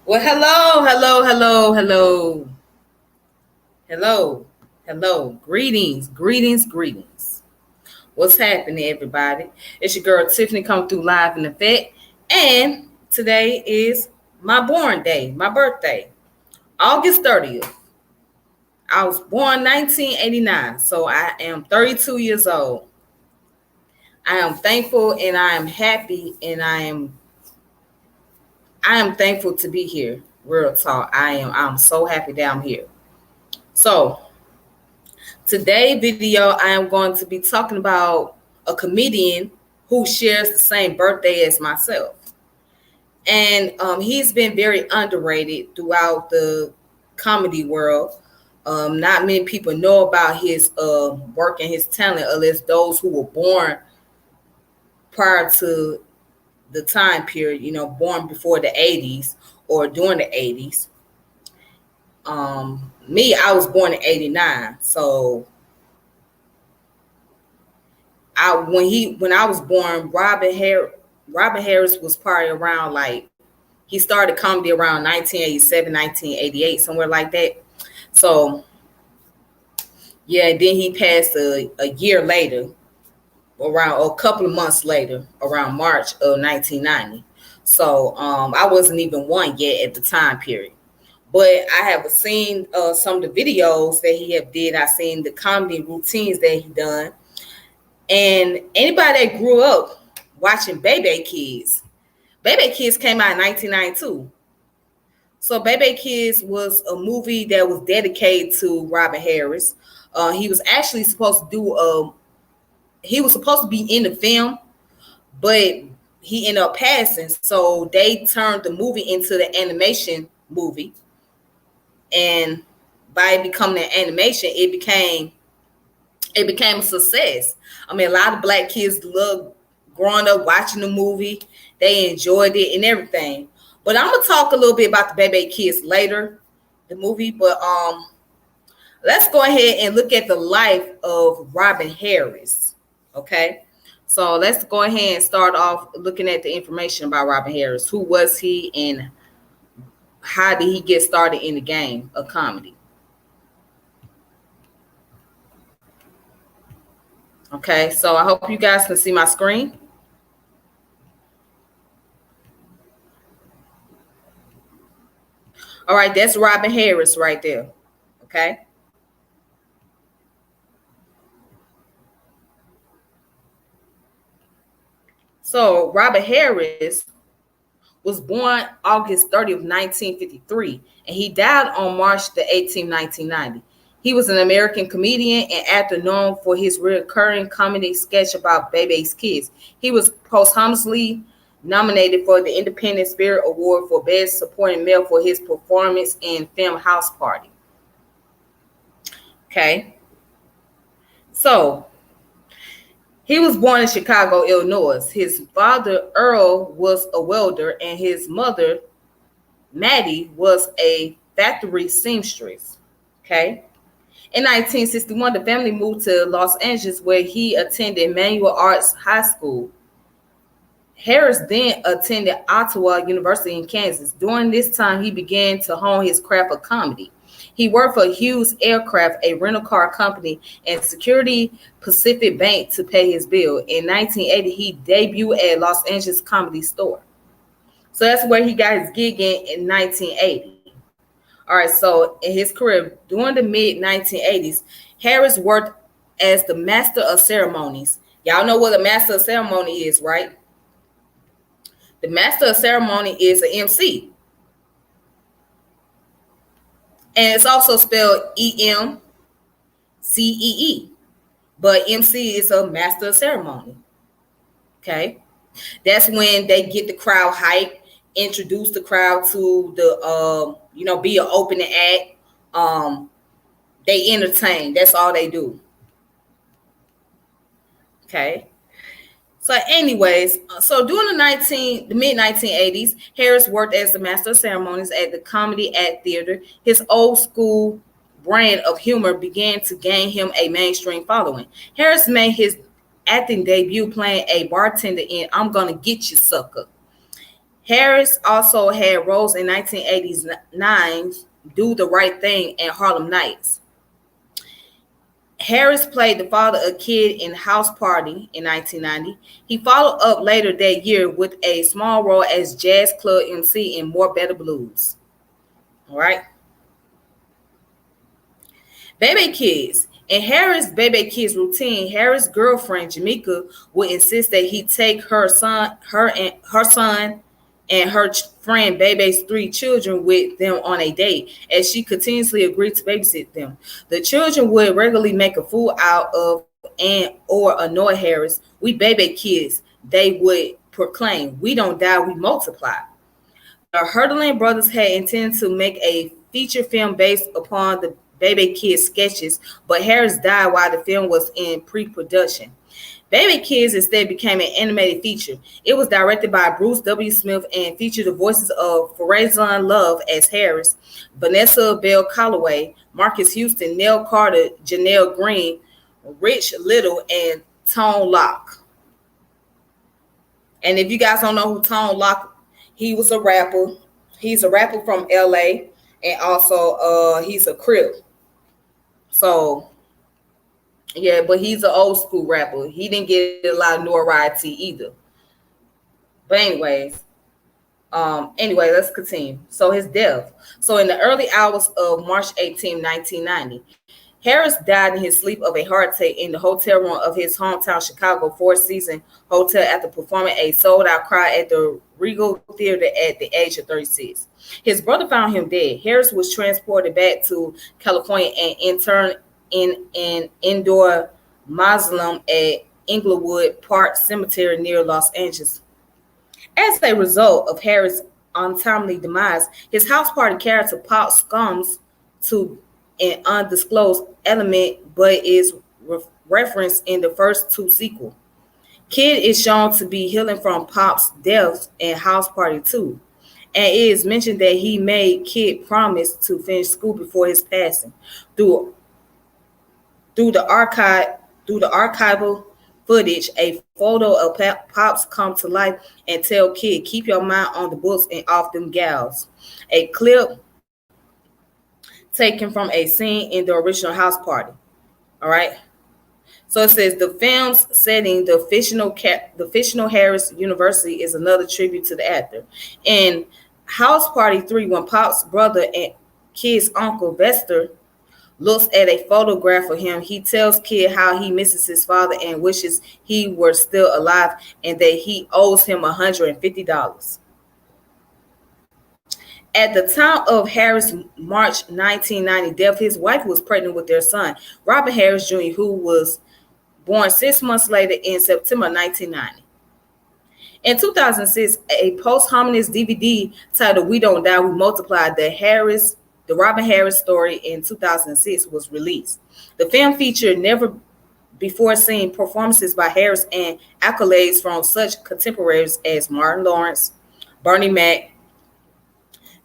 Well, hello. Greetings. What's happening, everybody? It's your girl Tiffany coming through live in effect, and today is my born day, my birthday, August 30th. I was born 1989, so I am 32 years old. I am thankful and I am happy and I am thankful to be here. Real talk. I'm so happy that I'm here. So today video, I am going to be talking about a comedian who shares the same birthday as myself. And he's been very underrated throughout the comedy world. Not many people know about his work and his talent unless those who were born prior to the time period, born before the 80s or during the 80s. Me, I was born in 89. So when I was born, Robin Harris was probably around, like, he started comedy around 1987, 1988, somewhere like that. So yeah, then he passed a year later, around a couple of months later, around March of 1990. So I wasn't even one yet at the time period. But I have seen some of the videos that he have did. I seen the comedy routines that he done. And anybody that grew up watching Bébé Kids came out in 1992. So Bébé Kids was a movie that was dedicated to Robin Harris. He was actually supposed to he was supposed to be in the film, but he ended up passing. So they turned the movie into the animation movie. And by becoming an animation, it became a success. I mean, a lot of black kids loved growing up watching the movie. They enjoyed it and everything. But I'm gonna talk a little bit about the Bébé Kids later, the movie. But let's go ahead and look at the life of Robin Harris. Okay, so let's go ahead and start off looking at the information about Robin Harris. Who was he, and how did he get started in the game of comedy? Okay, so I hope you guys can see my screen. All right, that's Robin Harris right there. Okay. So Robin Harris was born August 30th, 1953, and he died on March the 18th, 1990. He was an American comedian and actor known for his recurring comedy sketch about Bébé Kids. He was posthumously nominated for the Independent Spirit Award for Best Supporting Male for his performance in film House Party. Okay. So he was born in Chicago, Illinois. His father, Earl, was a welder, and his mother, Maddie, was a factory seamstress. Okay. In 1961, the family moved to Los Angeles, where he attended Manual Arts High School. Harris then attended Ottawa University in Kansas. During this time, he began to hone his craft of comedy. He worked for Hughes Aircraft, a rental car company, and Security Pacific Bank to pay his bill. In 1980, he debuted at Los Angeles Comedy Store. So that's where he got his gig in 1980. All right, so in his career, during the mid-1980s, Harris worked as the Master of Ceremonies. Y'all know what a Master of Ceremony is, right? The Master of Ceremony is an MC. And it's also spelled EMCEE. But MC is a Master of Ceremony. Okay? That's when they get the crowd hyped, introduce the crowd to the be an opening act. They entertain. That's all they do. Okay. So anyways, so during the mid-1980s, Harris worked as the Master of Ceremonies at the Comedy Act Theater. His old school brand of humor began to gain him a mainstream following. Harris made his acting debut playing a bartender in I'm Gonna Get You, Sucker. Harris also had roles in 1989's Do the Right Thing and Harlem Nights. Harris played the father of Kid in House Party in 1990. He followed up later that year with a small role as jazz club MC in More Better Blues. All right. Bébé Kids. In Harris' Bébé Kids routine, Harris' girlfriend Jamaica would insist that he take her son and her friend Bebe's three children with them on a date, as she continuously agreed to babysit them. The children would regularly make a fool out of and or annoy Harris. "We Bébé Kids," they would proclaim. "We don't die, we multiply." The Hurtling brothers had intended to make a feature film based upon the Bébé Kids sketches, but Harris died while the film was in pre-production. Bébé Kids instead became an animated feature. It was directed by Bruce W. Smith and featured the voices of Farazan Love as Harris, Vanessa Bell Calloway, Marcus Houston, Nell Carter, Janelle Green, Rich Little, and Tone Locke. And if you guys don't know who Tone Locke, he was a rapper. He's a rapper from LA, and also he's a Crip. So yeah, but he's an old school rapper. He didn't get a lot of notoriety either. But anyway, let's continue. So his death. So in the early hours of March 18, 1990, Harris died in his sleep of a heart attack in the hotel room of his hometown Chicago Four Seasons Hotel after performing a sold-out crowd at the Regal Theater at the age of 36. His brother found him dead. Harris was transported back to California and interned in an indoor mausoleum at Inglewood Park Cemetery near Los Angeles. As a result of Harris' untimely demise, his house party character Pop succumbs to an undisclosed element but is referenced in the first two sequels. Kid is shown to be healing from Pop's death in House Party 2, and it is mentioned that he made Kid promise to finish school before his passing. Through through the archive through the archival footage, a photo of Pops come to life and tell Kid, "Keep your mind on the books and off them gals." A clip taken from a scene in the original House Party. All right. So it says the film's setting, the fictional Harris University, is another tribute to the actor. In House Party 3, when Pop's brother and Kid's uncle Vester looks at a photograph of him, he tells Kid how he misses his father and wishes he were still alive and that he owes him $150. At the time of Harris' March 1990 death, his wife was pregnant with their son, Robert Harris Jr., who was born 6 months later in September 1990. In 2006, a posthumous DVD titled "We Don't Die, We Multiply," the Robin Harris story in 2006 was released. The film featured never before seen performances by Harris and accolades from such contemporaries as Martin Lawrence, Bernie Mac,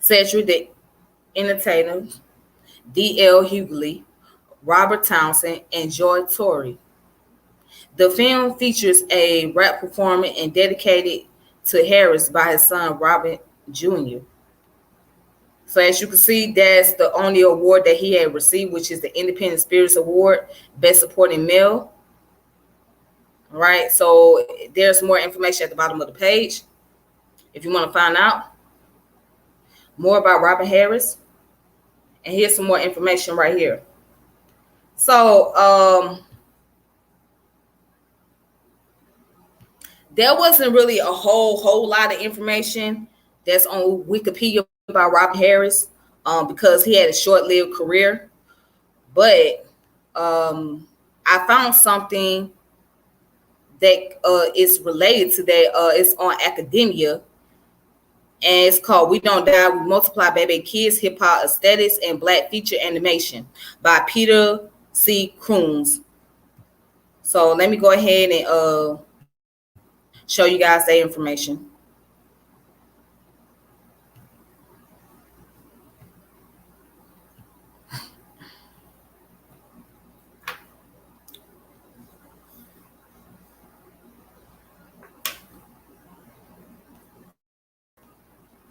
Cedric the Entertainer, D.L. Hughley, Robert Townsend, and Joy Torre. The film features a rap performance and dedicated to Harris by his son Robert Jr. So as you can see, that's the only award that he had received, which is the Independent Spirits Award, Best Supporting Male. All right, so there's more information at the bottom of the page if you want to find out more about Robin Harris. And here's some more information right here. So there wasn't really a whole lot of information that's on Wikipedia about Robin Harris because he had a short-lived career. But I found something that is related to that. It's on Academia, and it's called "We Don't Die, We Multiply: Bébé Kids, Hip Hop Aesthetics and Black Feature Animation" by Peter C. Kroons. So let me go ahead and show you guys that information.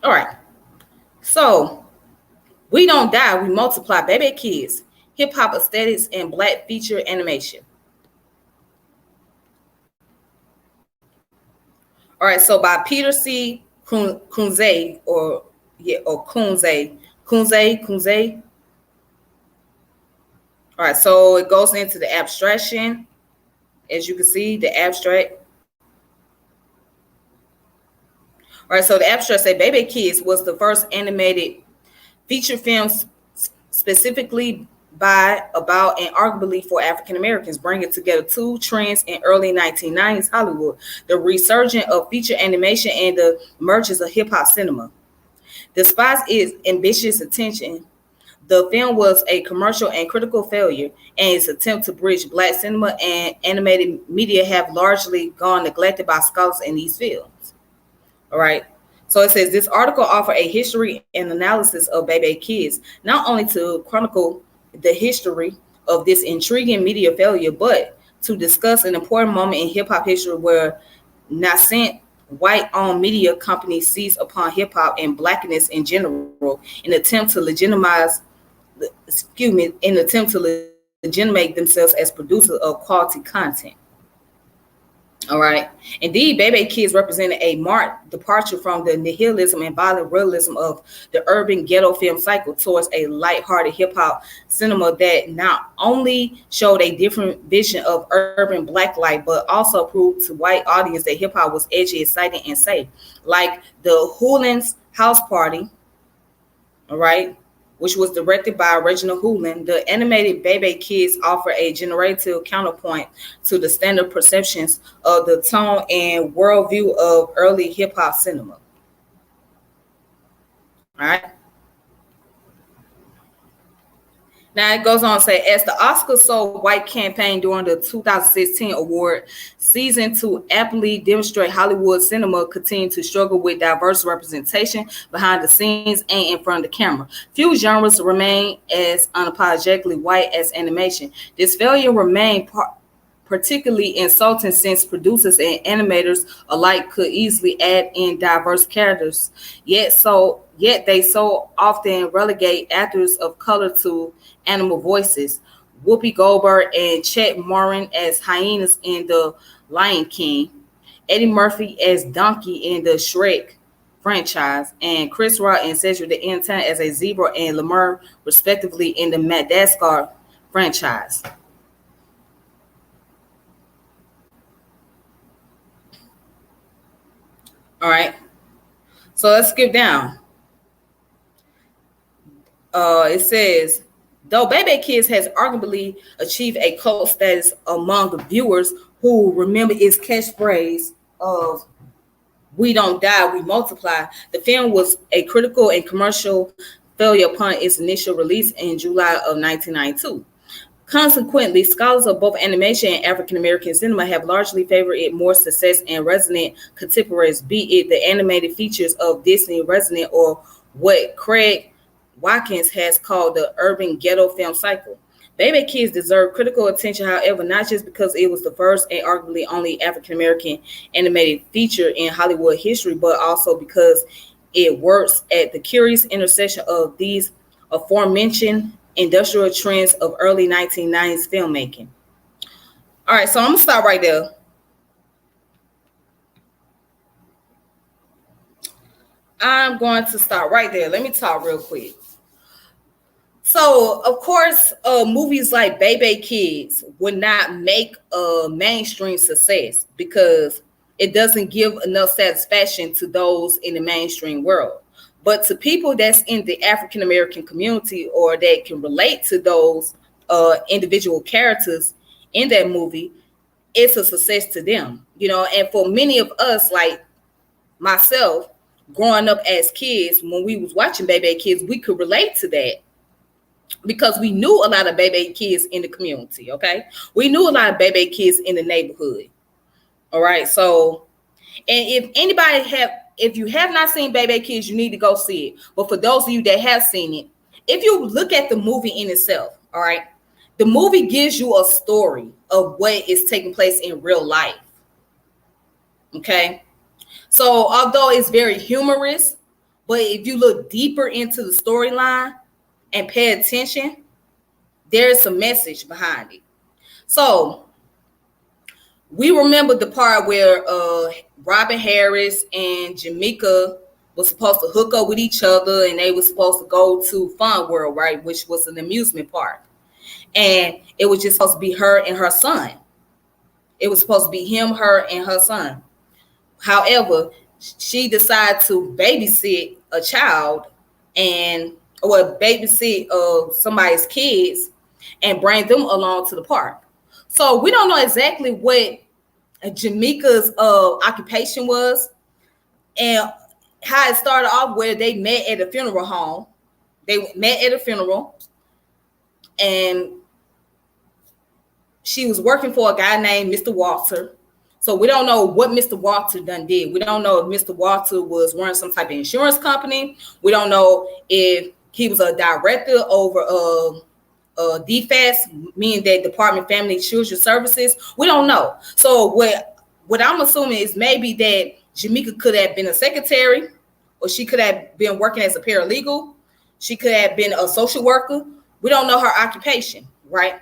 All right. So we don't die, we multiply. Bébé Kids, hip hop aesthetics and black feature animation. All right. So by Peter C. Kunze or Kunze. All right. So it goes into the abstraction. As you can see, the abstract. All right, so the abstract say Bébé Kids was the first animated feature film specifically by, about, and arguably for African Americans, bringing together two trends in early 1990s Hollywood: the resurgence of feature animation and the emergence of hip hop cinema. Despite its ambitious intention, the film was a commercial and critical failure, and its attempt to bridge black cinema and animated media have largely gone neglected by scholars in these fields. All right. So it says this article offers a history and analysis of Bébé Kids, not only to chronicle the history of this intriguing media failure, but to discuss an important moment in hip hop history where nascent white-owned media companies seized upon hip hop and blackness in general in attempt to legitimate themselves as producers of quality content. All right. Indeed, Bébé Kids represented a marked departure from the nihilism and violent realism of the urban ghetto film cycle towards a lighthearted hip-hop cinema that not only showed a different vision of urban black life, but also proved to white audience that hip-hop was edgy, exciting, and safe. Like the Hoolin's House Party, all right, which was directed by Reginald Hoolan, the animated Bébé Kids offer a generative counterpoint to the standard perceptions of the tone and worldview of early hip-hop cinema. All right. Now it goes on to say, as the Oscars so white campaign during the 2016 award season to aptly demonstrate Hollywood cinema continued to struggle with diverse representation behind the scenes and in front of the camera. Few genres remain as unapologetically white as animation. This failure remained particularly insulting since producers and animators alike could easily add in diverse characters. Yet they so often relegate actors of color to animal voices. Whoopi Goldberg and Chet Morin as hyenas in The Lion King, Eddie Murphy as Donkey in the Shrek franchise, and Chris Rock and Cedric the Entertainer as a zebra and Lemur, respectively, in the Madagascar franchise. All right, so let's skip down. It says, though Bébé Kids has arguably achieved a cult status among viewers who remember its catchphrase of "We don't die, we multiply," the film was a critical and commercial failure upon its initial release in July of 1992. Consequently, scholars of both animation and African American cinema have largely favored it more success and resonant contemporaries, be it the animated features of Disney resonant or what Craig Watkins has called the urban ghetto film cycle. Bébé Kids deserve critical attention, however, not just because it was the first and arguably only African American animated feature in Hollywood history, but also because it works at the curious intersection of these aforementioned industrial trends of early 1990s filmmaking. All right, so I'm gonna stop right there. I'm going to stop right there. Let me talk real quick. So, of course, movies like Bébé Kids would not make a mainstream success because it doesn't give enough satisfaction to those in the mainstream world. But to people that's in the African American community or that can relate to those individual characters in that movie, it's a success to them, you know. And for many of us, like myself, growing up as kids, when we was watching Bébé Kids, we could relate to that because we knew a lot of Bébé Kids in the community. Okay, we knew a lot of Bébé Kids in the neighborhood. All right, so, and if you have not seen Bébé Kids, you need to go see it. But for those of you that have seen it, if you look at the movie in itself, all right, the movie gives you a story of what is taking place in real life. Okay, so although it's very humorous, But if you look deeper into the storyline and pay attention, there's a message behind it. So we remember the part where Robin Harris and Jamaica was supposed to hook up with each other, and they were supposed to go to Fun World, right, which was an amusement park. And it was just supposed to be her and her son. It was supposed to be him, her, and her son. However, she decided to babysit a child or babysit somebody's kids and bring them along to the park. So we don't know exactly what Jamaica's occupation was and how it started off, where they met at a funeral home. They met at a funeral, and she was working for a guy named Mr. Walter. So we don't know what Mr. Walter done did. We don't know if Mr. Walter was running some type of insurance company. We don't know if he was a director over DFAS, meaning that Department of Family and Children Services. We don't know. So what I'm assuming is maybe that Jamaica could have been a secretary, or she could have been working as a paralegal. She could have been a social worker. We don't know her occupation, right?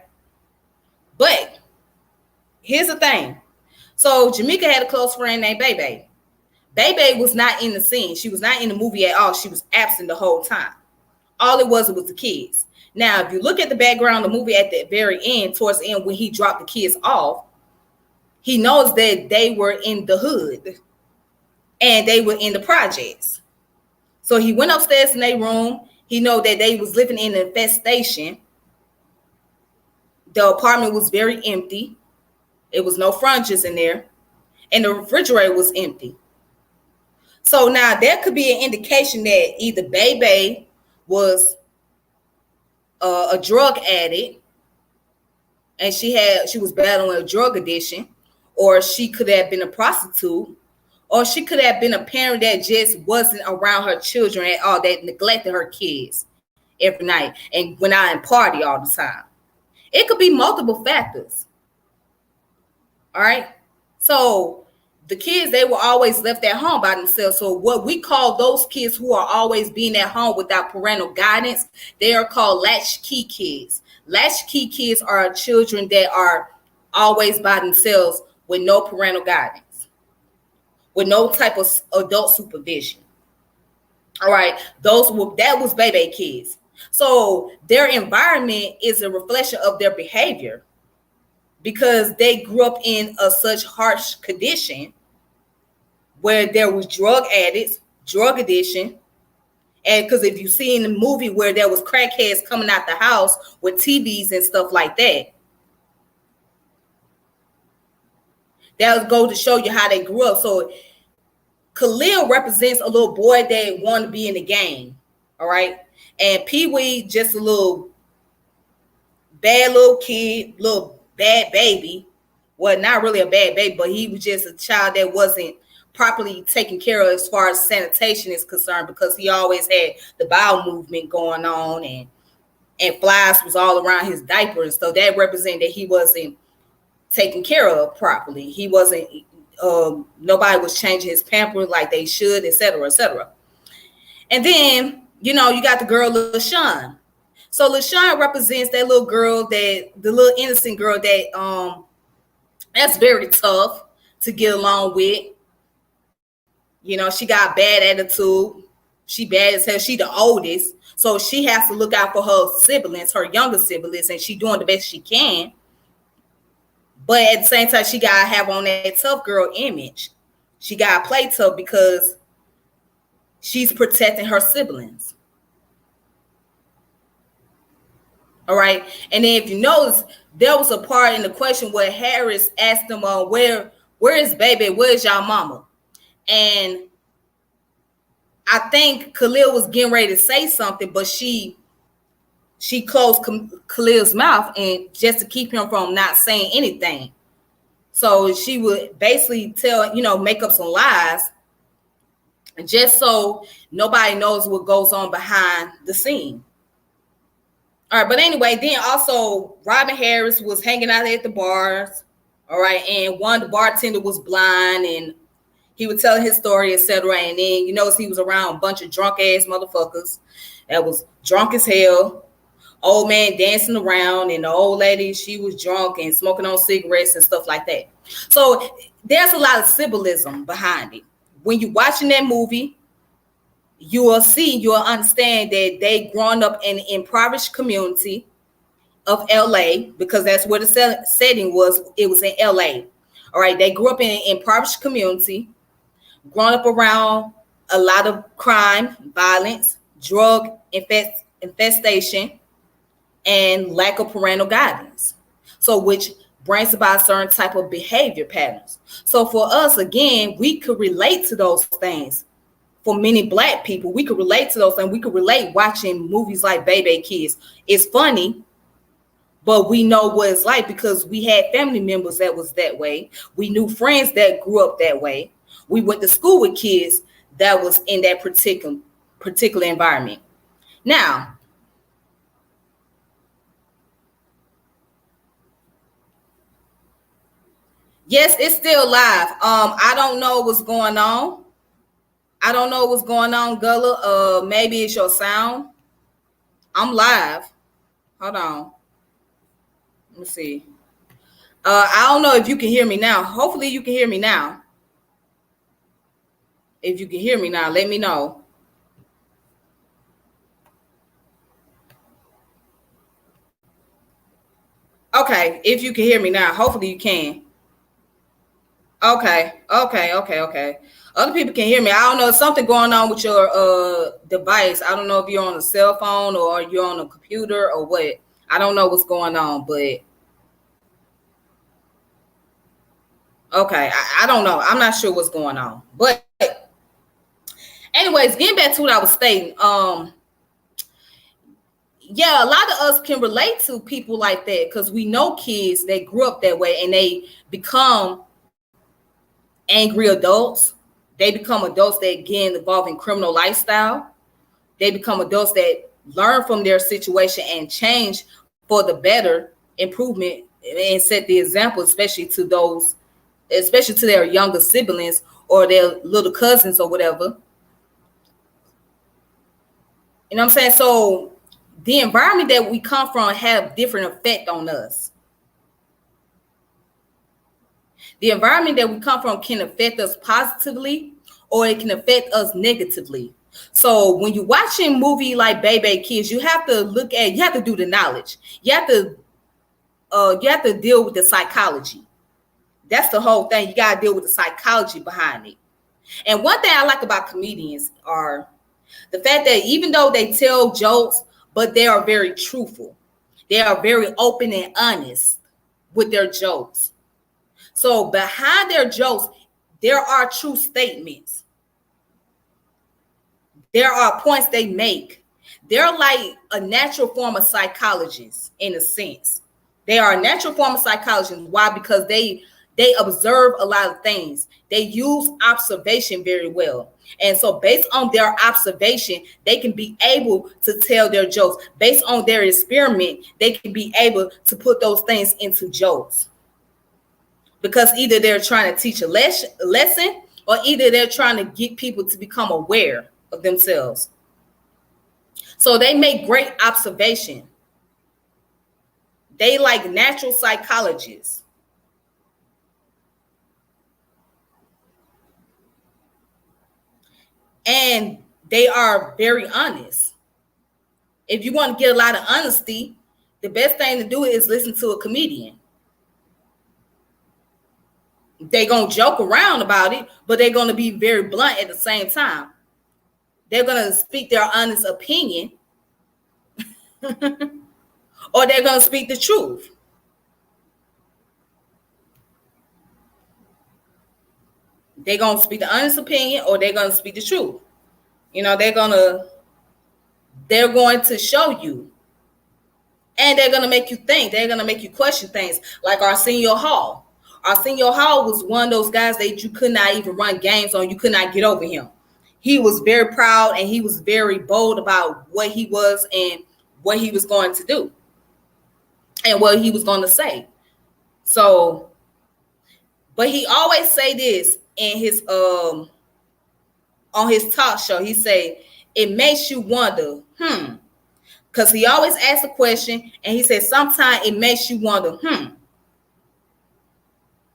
But here's the thing. So Jamaica had a close friend named Bébé. Bébé was not in the scene. She was not in the movie at all. She was absent the whole time. All it was the kids. Now, if you look at the background of the movie at the very end, towards the end, when he dropped the kids off, he knows that they were in the hood and they were in the projects. So he went upstairs in their room. He know that they was living in an infestation. The apartment was very empty. It was no furnitures in there, and the refrigerator was empty. So now there could be an indication that either Bébé was a drug addict, and she was battling a drug addiction, or she could have been a prostitute, or she could have been a parent that just wasn't around her children at all, that neglected her kids every night and went out and party all the time. It could be multiple factors. All right. So the kids, they were always left at home by themselves. So what we call those kids who are always being at home without parental guidance, they are called latchkey kids. Latchkey kids are children that are always by themselves with no parental guidance, with no type of adult supervision. All right. That was Bébé Kids. So their environment is a reflection of their behavior, because they grew up in such harsh condition where there was drug addicts, drug addiction. And because if you see in the movie where there was crackheads coming out the house with TVs and stuff like that, that would go to show you how they grew up. So Khalil represents a little boy that wanted to be in the game. All right. And Pee Wee, just a little bad little kid, little bad baby. Well, not really a bad baby, but he was just a child that wasn't properly taken care of as far as sanitation is concerned, because he always had the bowel movement going on, and flies was all around his diaper. So that represented that he wasn't taken care of properly. He wasn't, nobody was changing his pampers like they should, etc., etc. And then, you got the girl, LaShawn. So LaShawn represents that little girl, the little innocent girl that's very tough to get along with. She got bad attitude. She bad as hell. She the oldest. So she has to look out for her siblings, her younger siblings, and she doing the best she can. But at the same time, she got to have on that tough girl image. She got to play tough because she's protecting her siblings. All right. And then if you notice, there was a part in the question where Harris asked them, where is Bébé? Where's y'all mama? And I think Khalil was getting ready to say something, but she closed Khalil's mouth, and just to keep him from not saying anything. So she would basically make up some lies just so nobody knows what goes on behind the scene. All right, but anyway, then also Robin Harris was hanging out at the bars. All right, and one of the bartender was blind, and He would tell his story, etc. And then you notice he was around a bunch of drunk ass motherfuckers that was drunk as hell. Old man dancing around, and the old lady, she was drunk and smoking on cigarettes and stuff like that. So there's a lot of symbolism behind it. When you're watching that movie, you will understand that they grown up in an impoverished community of LA, because that's where the setting was. It was in LA. All right, they grew up in an impoverished community, grown up around a lot of crime, violence, drug infestation, and lack of parental guidance. So which brings about certain type of behavior patterns. So for us, again, we could relate to those things. For many Black people, we could relate to those things. We could relate watching movies like Bébé Kids. It's funny, but we know what it's like because we had family members that was that way. We knew friends that grew up that way. We went to school with kids that was in that particular environment. Now, yes, it's still live. I don't know what's going on. I don't know what's going on, Gullah. Maybe it's your sound. I'm live. Hold on. Let me see. I don't know if you can hear me now. Hopefully you can hear me now. If you can hear me now, let me know. Okay, if you can hear me now, hopefully you can. Okay. Other people can hear me. I don't know, something going on with your device. I don't know if you're on a cell phone or you're on a computer or what. I don't know what's going on, but okay, I don't know. I'm not sure what's going on. But anyways, getting back to what I was stating, yeah, a lot of us can relate to people like that because we know kids that grew up that way and they become angry adults. They become adults that get involved in criminal lifestyle. They become adults that learn from their situation and change for the better, improvement, and set the example, especially to their younger siblings or their little cousins or whatever. You know what I'm saying? So the environment that we come from have different effect on us. The environment that we come from can affect us positively or it can affect us negatively. So when you're watching a movie like Bébé Kids, you have to do the knowledge. You have to deal with the psychology. That's the whole thing. You got to deal with the psychology behind it. And one thing I like about comedians are the fact that even though they tell jokes, but they are very truthful. They are very open and honest with their jokes. So behind their jokes, there are true statements. There are points they make. They're like a natural form of psychologists in a sense. They are a natural form of psychologists. Why? Because they observe a lot of things. They use observation very well. And so based on their observation, they can be able to tell their jokes. Based on their experiment, they can be able to put those things into jokes. Because either they're trying to teach a lesson or either they're trying to get people to become aware of themselves. So they make great observation. They like natural psychologists. And they are very honest. If you want to get a lot of honesty, the best thing to do is listen to a comedian. They're going to joke around about it, but they're going to be very blunt at the same time. They're going to speak their honest opinion or they're going to speak the truth. They're going to speak the honest opinion or they're going to speak the truth. You know, they're going to show you. And they're going to make you think. They're going to make you question things. Like Arsenio Hall. Arsenio Hall was one of those guys that you could not even run games on. You could not get over him. He was very proud and he was very bold about what he was and what he was going to do and what he was going to say. So, but he always say this, in his on his talk show. He say it makes you wonder, because he always asks a question, and he said sometimes it makes you wonder,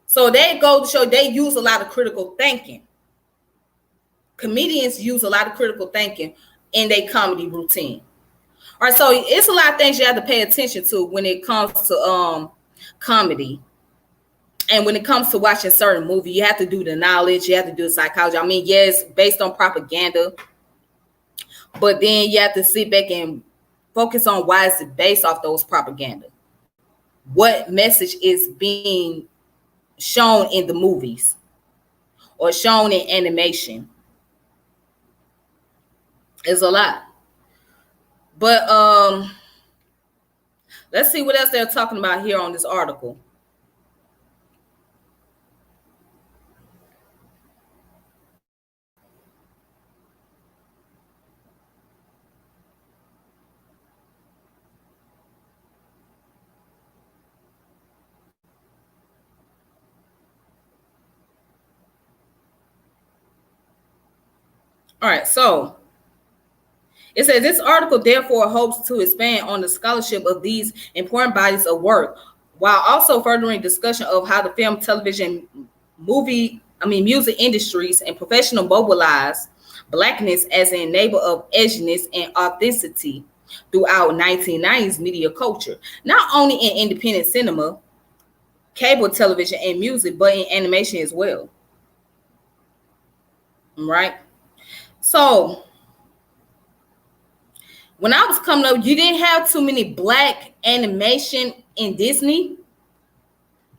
So they go to show they use a lot of critical thinking. Comedians use a lot of critical thinking in their comedy routine. All right, so it's a lot of things you have to pay attention to when it comes to comedy. And when it comes to watching certain movies, you have to do the knowledge, you have to do the psychology. I mean, yes, based on propaganda, but then you have to sit back and focus on why is it based off those propaganda. What message is being shown in the movies or shown in animation? It's a lot. But let's see what else they're talking about here on this article. All right, so it says this article therefore hopes to expand on the scholarship of these important bodies of work, while also furthering discussion of how the film, television, music industries and professional mobilize Blackness as an enabler of edginess and authenticity throughout 1990s media culture, not only in independent cinema, cable television, and music, but in animation as well. Right? So when I was coming up, you didn't have too many black animation in Disney.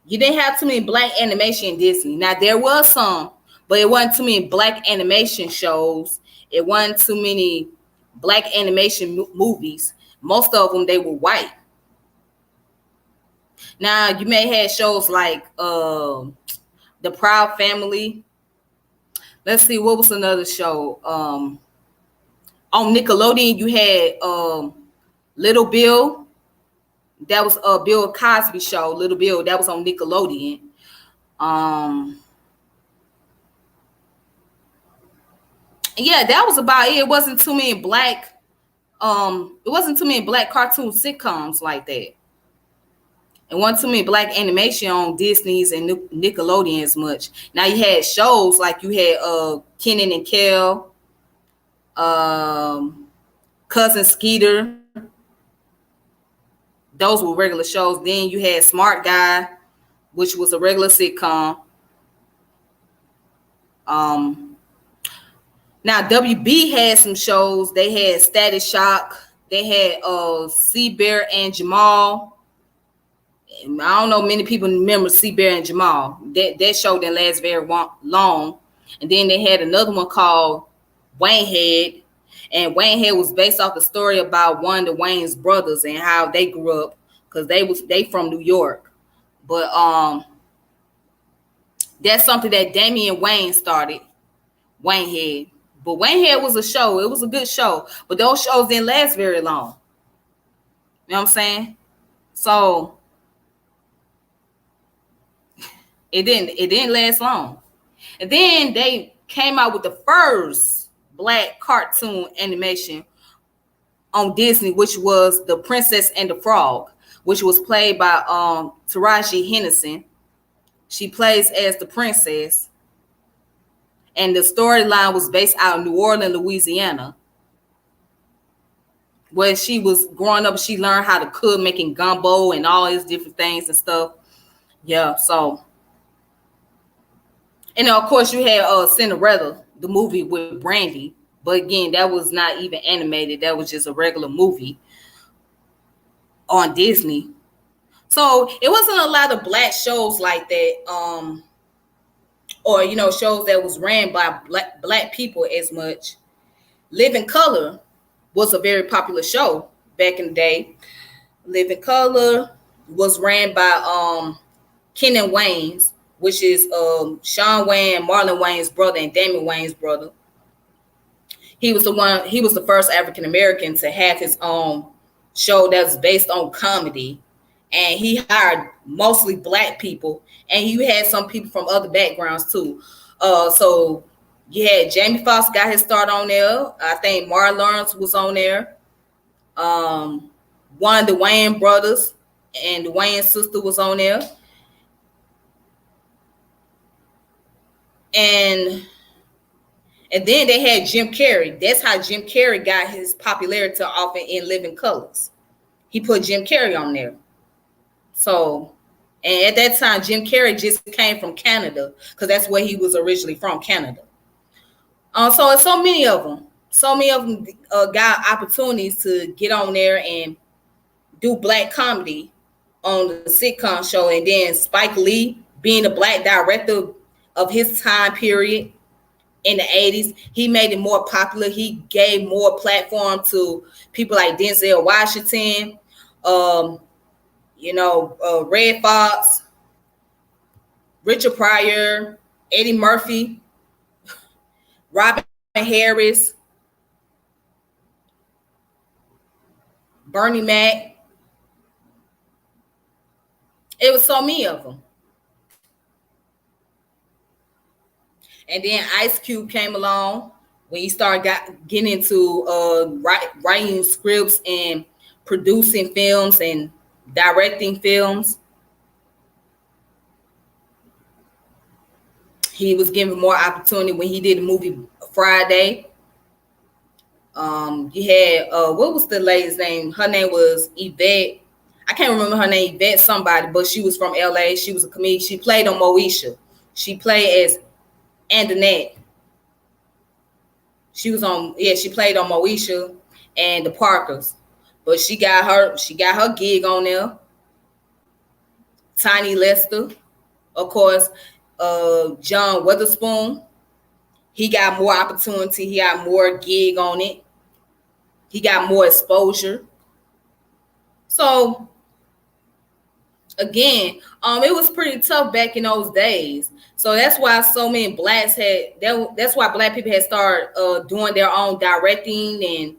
You didn't have too many black animation in Disney. Now, there was some, but it wasn't too many black animation shows. It wasn't too many black animation movies. Most of them, they were white. Now, you may have shows like The Proud Family. Let's see, what was another show? On Nickelodeon, you had Little Bill. That was a Bill Cosby show. Little Bill, that was on Nickelodeon. Yeah, that was about it. It wasn't too many black cartoon sitcoms like that. It wasn't too many black animation on Disney's and Nickelodeon as much. Now you had shows like you had Kenan and Kel, Cousin Skeeter. Those were regular shows. Then you had Smart Guy, which was a regular sitcom. Now WB had some shows. They had Static Shock. They had Sea Bear and Jamal. I don't know many people remember Sea Bear and Jamal. That show didn't last very long. And then they had another one called Wayne Head. And Wayne Head was based off the story about one of the Wayne's brothers and how they grew up, because they from New York. But that's something that Damian Wayne started, Wayne Head. But Wayne Head was a show. It was a good show. But those shows didn't last very long. You know what I'm saying? So it didn't last long. And then they came out with the first black cartoon animation on Disney, which was The Princess and the Frog, which was played by Taraji Henderson. She plays as the princess. And the storyline was based out of New Orleans, Louisiana. Where she was growing up, she learned how to cook, making gumbo and all these different things and stuff. Yeah, so. And of course, you had Cinderella, the movie with Brandy. But again, that was not even animated. That was just a regular movie on Disney. So it wasn't a lot of black shows like that. Or, shows that was ran by black people as much. Living Color was a very popular show back in the day. Living Color was ran by Kenan Wayne's, which is Shawn Wayne, Marlon Wayne's brother, and Damon Wayne's brother. He was the first African American to have his own show that was based on comedy. And he hired mostly black people. And you had some people from other backgrounds too. So you had Jamie Foxx got his start on there. I think Martin Lawrence was on there. One of the Wayne brothers and the Wayne sister was on there. And then they had Jim Carrey. That's how Jim Carrey got his popularity off in Living Colors. He put Jim Carrey on there. So, and at that time, Jim Carrey just came from Canada because that's where he was originally from, Canada. So it's so many of them. So many of them got opportunities to get on there and do black comedy on the sitcom show. And then Spike Lee, being a black director of his time period in the 80s, he made it more popular. He gave more platform to people like Denzel Washington, Red Fox, Richard Pryor, Eddie Murphy, Robin Harris, Bernie Mac. It was so many of them. And then Ice Cube came along when he started getting into writing scripts and producing films and directing films. He was given more opportunity when he did the movie Friday. You had what was the lady's name? Her name was Yvette. I can't remember her name, Yvette somebody, but she was from LA. She was a comedian. She played on Moesha. She played as Andanette. She played on Moesha and the Parkers. But she got her gig on there. Tiny Lester, of course, John Witherspoon. He got more opportunity. He got more gig on it. He got more exposure. So again, it was pretty tough back in those days. So that's why so many blacks that's why black people had started doing their own directing and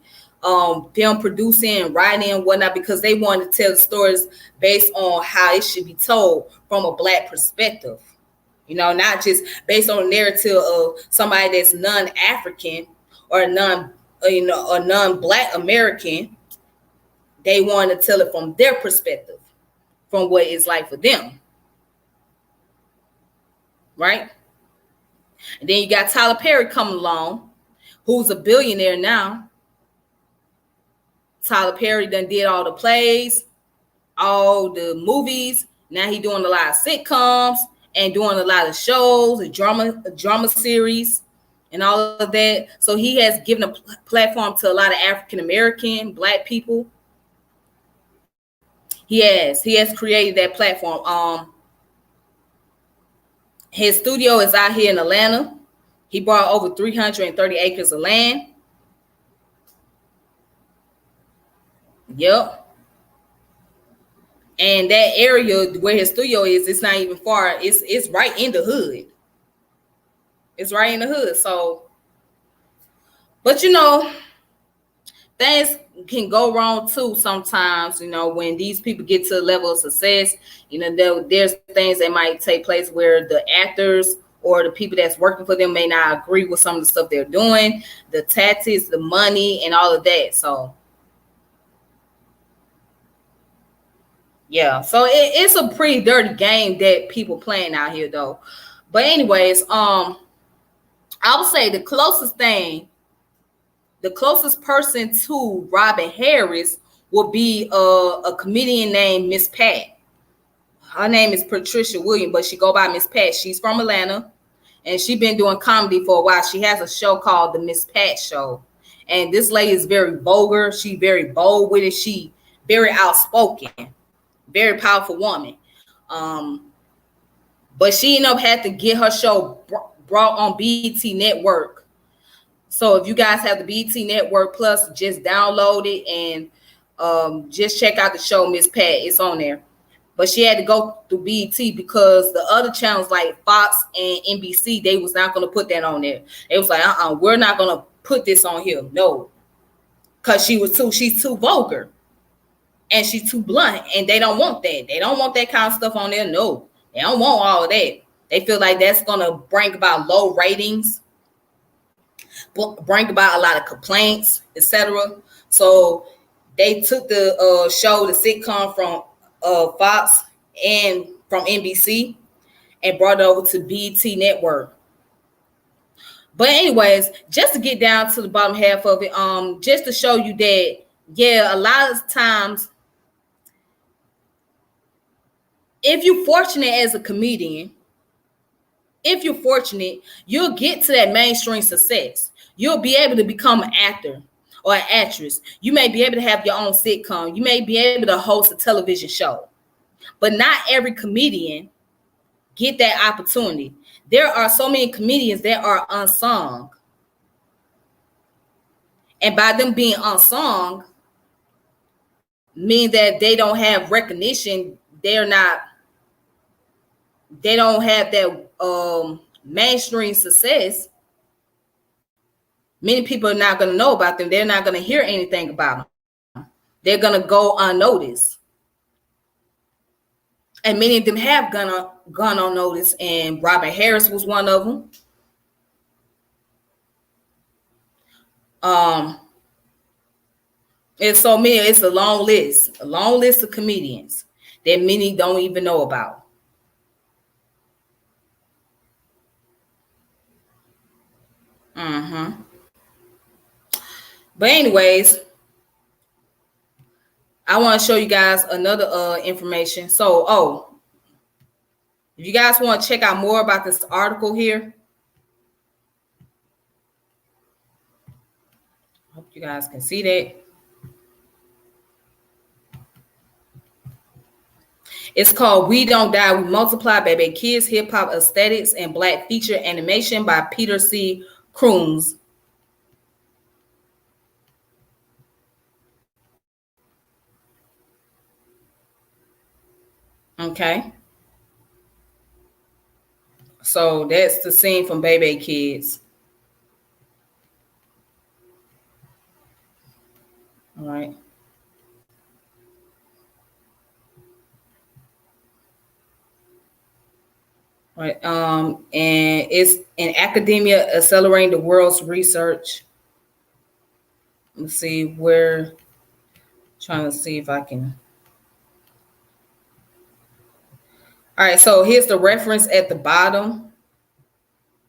film producing and writing and whatnot, because they wanted to tell the stories based on how it should be told from a black perspective. Not just based on a narrative of somebody that's non-African or non-black American. They want to tell it from their perspective, from what it's like for them. Right? And then you got Tyler Perry coming along, who's a billionaire now. Tyler Perry done did all the plays, all the movies. Now he's doing a lot of sitcoms and doing a lot of shows, a drama series, and all of that. So he has given a platform to a lot of African American, black people. He has created that platform. His studio is out here in Atlanta. He bought over 330 acres of land. Yep. And that area where his studio is, it's not even far. It's right in the hood. It's right in the hood. So, but things can go wrong too sometimes, when these people get to a level of success. There's things that might take place where the actors or the people that's working for them may not agree with some of the stuff they're doing, the tactics, the money, and all of that. So yeah, so it's a pretty dirty game that people playing out here, though. But anyways, I would say the closest person to Robin Harris would be a comedian named Miss Pat. Her name is Patricia Williams, but she go by Miss Pat. She's from Atlanta, and she's been doing comedy for a while. She has a show called The Miss Pat Show, and this lady is very vulgar. She very bold with it. She very outspoken. Very powerful woman. But she ended up had to get her show brought on BET Network. So if you guys have the BET Network Plus, just download it and just check out the show Miss Pat. It's on there. But she had to go through BET because the other channels like Fox and NBC, they was not going to put that on there. It was like, we're not going to put this on here. No. Because she's too vulgar. And she's too blunt, and they don't want that. They don't want that kind of stuff on there. No, they don't want all of that. They feel like that's going to bring about low ratings, bring about a lot of complaints, etc. So they took the show, the sitcom from Fox and from NBC and brought it over to BET Network. But anyways, just to get down to the bottom half of it, just to show you that, yeah, a lot of times, if you're fortunate as a comedian, if you're fortunate, you'll get to that mainstream success. You'll be able to become an actor or an actress. You may be able to have your own sitcom. You may be able to host a television show. But not every comedian get that opportunity. There are so many comedians that are unsung. And by them being unsung, mean that they don't have recognition. They don't have that mainstream success. Many people are not going to know about them. They're not going to hear anything about them. They're going to go unnoticed. And many of them have gone unnoticed, and Robin Harris was one of them. And so many, it's a long list of comedians that many don't even know about. But anyways, I want to show you guys another information. So, if you guys want to check out more about this article here, I hope you guys can see that. It's called We Don't Die, We Multiply, Bébé Kids, Hip Hop Aesthetics and Black Feature Animation by Peter C. Crooms. Okay. So that's the scene from Bébé Kids. All right. Right. And it's in academia accelerating the world's research. Let's see where, trying to see if I can. All right, so here's the reference at the bottom,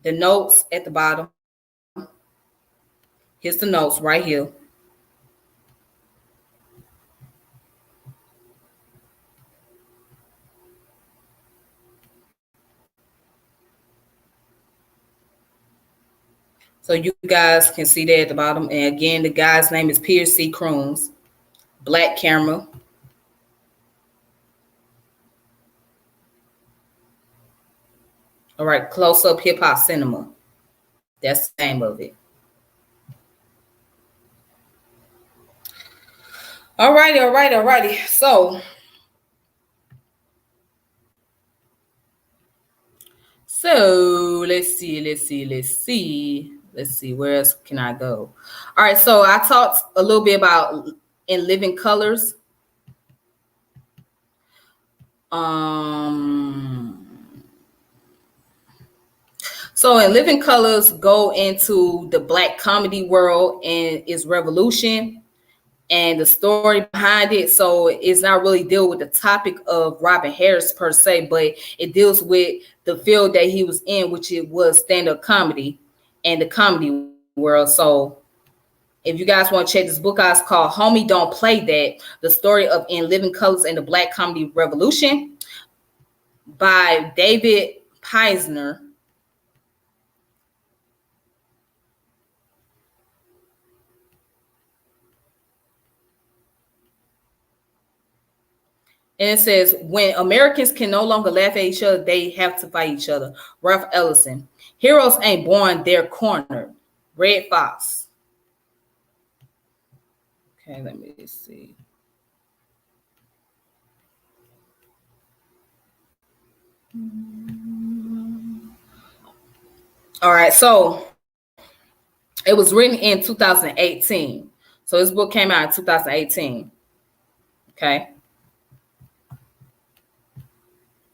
the notes at the bottom. Here's the notes right here. So you guys can see that at the bottom. And again, the guy's name is Peter C. Crooms. Black camera. All right, close up hip hop cinema. That's the name of it. All righty. So let's see. Where else can I go? All right, so I talked a little bit about In Living Colors. So In Living Colors go into the Black comedy world and its revolution and the story behind it. So it's not really deal with the topic of Robin Harris per se, but it deals with the field that he was in, which it was stand-up comedy and the comedy world. So if you guys want to check this book out, it's called Homie Don't Play That, The Story of In Living Colors and the Black Comedy Revolution by David Peisner. And it says, when Americans can no longer laugh at each other, they have to fight each other. Ralph Ellison. Heroes ain't born, they're cornered. Red Fox. Okay, let me see. All right, so it was written in 2018. So this book came out in 2018. Okay.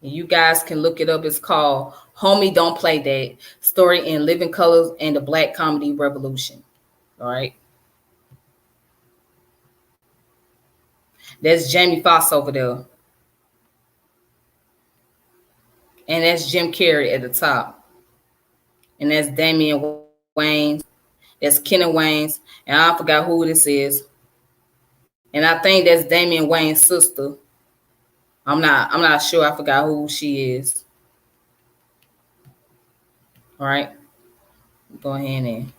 You guys can look it up. It's called Homie Don't Play That, Story in Living Colors and the Black Comedy Revolution. All right. That's Jamie Foxx over there. And that's Jim Carrey at the top. And that's Damian Wayans. That's Kenny Wayans. And I forgot who this is. And I think that's Damian Wayans' sister. I'm not sure. I forgot who she is. All right. Go ahead and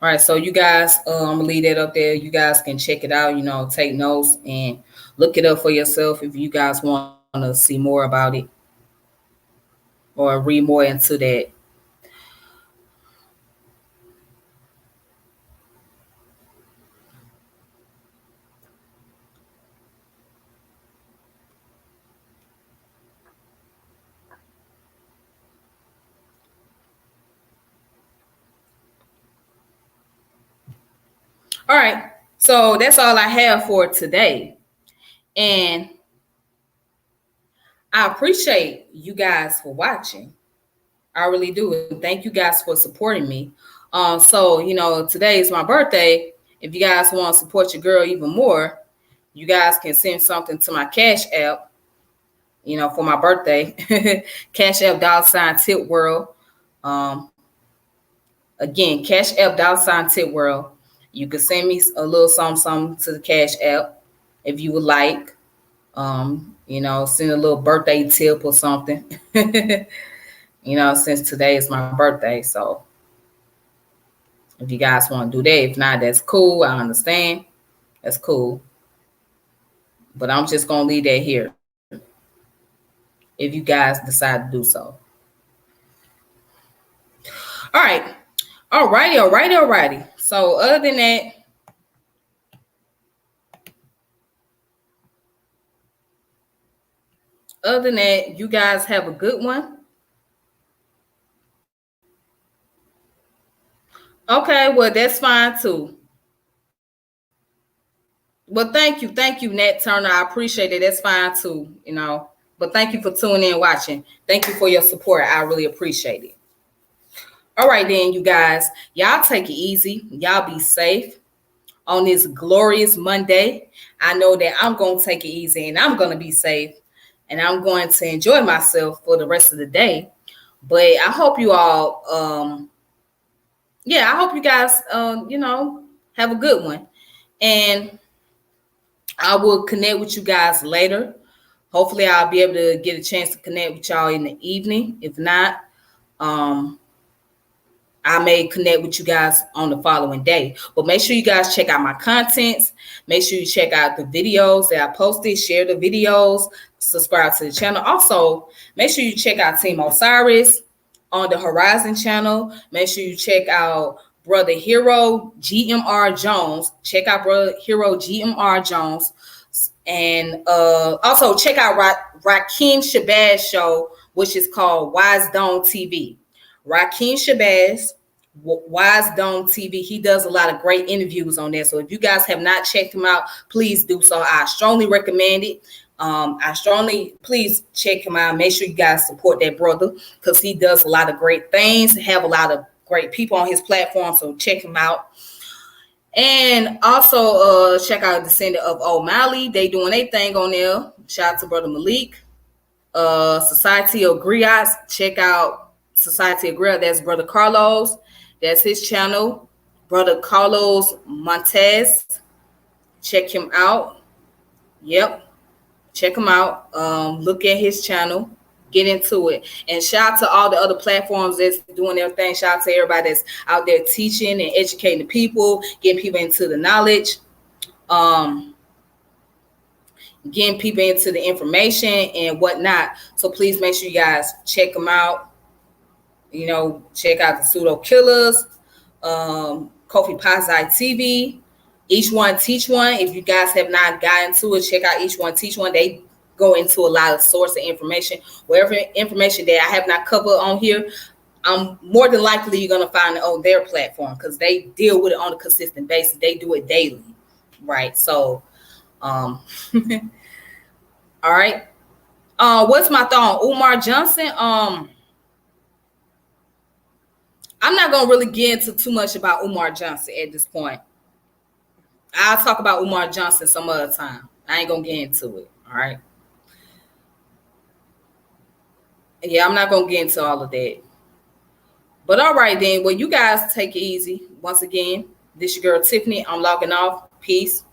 all right, so you guys, I'm gonna leave that up there. You guys can check it out, take notes and look it up for yourself if you guys want to see more about it or read more into that. All right, so that's all I have for today. And I appreciate you guys for watching. I really do. And thank you guys for supporting me. So, today is my birthday. If you guys want to support your girl even more, you guys can send something to my Cash App, for my birthday. Cash App $ Tip World. Again, Cash App $ Tip World. You can send me a little something to the Cash App if you would like. Send a little birthday tip or something. Since today is my birthday. So if you guys want to do that, if not, that's cool. I understand. That's cool. But I'm just going to leave that here if you guys decide to do so. All right. Alrighty. So other than that, you guys have a good one. Okay, well, that's fine too. Well, thank you, Nat Turner. I appreciate it. That's fine too, But thank you for tuning in, watching. Thank you for your support. I really appreciate it. All right, then, you guys. Y'all take it easy. Y'all be safe on this glorious Monday. I know that I'm going to take it easy and I'm going to be safe and I'm going to enjoy myself for the rest of the day. But I hope you all, I hope you guys, have a good one. And I will connect with you guys later. Hopefully I'll be able to get a chance to connect with y'all in the evening. If not, I may connect with you guys on the following day. But make sure you guys check out my contents. Make sure you check out the videos that I posted. Share the videos. Subscribe to the channel. Also, make sure you check out Team Osiris on the Horizon channel. Make sure you check out Brother Hero GMR Jones. Check out Brother Hero GMR Jones. And also check out Rakeem Shabazz show, which is called Wise Dome TV. Rakeem Shabazz, Wise Dome TV. He does a lot of great interviews on there. So if you guys have not checked him out, please do so. I strongly recommend it. Please check him out. Make sure you guys support that brother because he does a lot of great things. Have a lot of great people on his platform. So check him out. And also check out Descendant of O'Malley. They doing their thing on there. Shout out to Brother Malik. Society of Griots. Check out Society of Griot. That's Brother Carlos. That's his channel. Brother Carlos Montez. Check him out. Yep. Check him out. Look at his channel. Get into it. And shout out to all the other platforms that's doing their thing. Shout out to everybody that's out there teaching and educating the people, getting people into the knowledge, getting people into the information and whatnot. So please make sure you guys check them out. Check out the Pseudo Killers, Kofi Pazai TV, Each One Teach One. If you guys have not gotten to it, check out Each One Teach One. They go into a lot of source of information. Whatever information that I have not covered on here, I'm more than likely you're gonna find it on their platform because they deal with it on a consistent basis. They do it daily, right? So, all right. What's my thought on Umar Johnson? I'm not gonna really get into too much about Umar Johnson at this point. I'll talk about Umar Johnson some other time. I ain't gonna get into it. All right. Yeah, I'm not gonna get into all of that. But all right then. Well, you guys take it easy. Once again, this your girl Tiffany. I'm logging off. Peace.